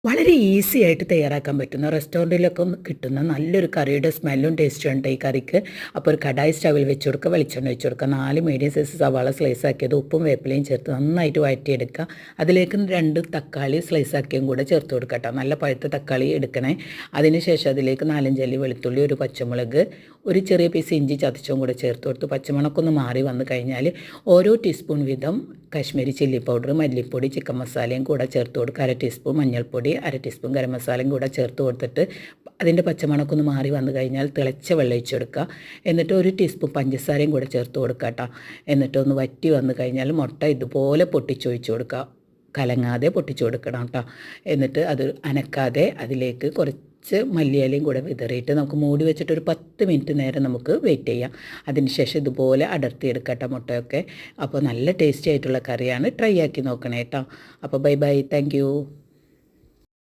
വളരെ ഈസി ആയിട്ട് തയ്യാറാക്കാൻ പറ്റുന്ന റെസ്റ്റോറൻറ്റിലൊക്കെ കിട്ടുന്ന നല്ലൊരു കറിയുടെ സ്മെല്ലും ടേസ്റ്റും ഉണ്ട് ഈ കറിക്ക്. അപ്പോൾ ഒരു കടായി സ്റ്റവിൽ വെച്ച് കൊടുക്കുക, വെളിച്ചെണ്ണ ഒഴിച്ച് കൊടുക്കുക, 4 മീഡിയം സൈസ് സവാള സ്ലൈസ് ആക്കിയത് ഉപ്പും വേപ്പിലയും ചേർത്ത് നന്നായിട്ട് വഴറ്റിയെടുക്കുക. അതിലേക്ക് 2 തക്കാളി സ്ലൈസ് ആക്കിയും കൂടെ ചേർത്ത് കൊടുക്കുക കേട്ടോ. നല്ല പഴുത്ത തക്കാളി എടുക്കണേ. അതിനുശേഷം അതിലേക്ക് 4-5 അല്ലി വെളുത്തുള്ളി, ഒരു പച്ചമുളക്, ഒരു ചെറിയ പീസ് ഇഞ്ചി ചതച്ചും കൂടെ ചേർത്ത് കൊടുത്ത് പച്ചമണക്കൊന്ന് മാറി വന്നു കഴിഞ്ഞാൽ ഓരോ ടീസ്പൂൺ വീതം കാശ്മീരി ചില്ലി പൗഡർ, മല്ലിപ്പൊടി, ചിക്കൻ മസാലയും കൂടെ ചേർത്ത് കൊടുക്കുക. 1 ടീസ്പൂൺ മഞ്ഞൾപ്പൊടി, 1 ടീസ്പൂൺ ഗരം മസാലയും കൂടെ ചേർത്ത് കൊടുത്തിട്ട് അതിൻ്റെ പച്ചമണക്കൊന്ന് മാറി വന്നു കഴിഞ്ഞാൽ തിളച്ച വെള്ളം ഒഴിച്ച് കൊടുക്കുക. എന്നിട്ട് 1 ടീസ്പൂൺ പഞ്ചസാരയും കൂടെ ചേർത്ത് കൊടുക്കുക കേട്ടോ. എന്നിട്ടൊന്ന് വറ്റി വന്നു കഴിഞ്ഞാൽ മുട്ട ഇതുപോലെ പൊട്ടിച്ചൊഴിച്ച് കൊടുക്കുക. കലങ്ങാതെ പൊട്ടിച്ചു കൊടുക്കണം കേട്ടോ. എന്നിട്ട് അത് അനക്കാതെ അതിലേക്ക് കുറച്ച് മല്ലിയിലയും കൂടെ വിതറിയിട്ട് നമുക്ക് മൂടി വെച്ചിട്ട് ഒരു 10 മിനിറ്റ് നേരം നമുക്ക് വെയിറ്റ് ചെയ്യാം. അതിനുശേഷം ഇതുപോലെ അടർത്തിയെടുക്കട്ടെ മുട്ടയൊക്കെ. അപ്പോൾ നല്ല ടേസ്റ്റി ആയിട്ടുള്ള കറിയാണ്. ട്രൈ ആക്കി നോക്കണേ കേട്ടോ. അപ്പോൾ ബൈ ബൈ, താങ്ക് യു.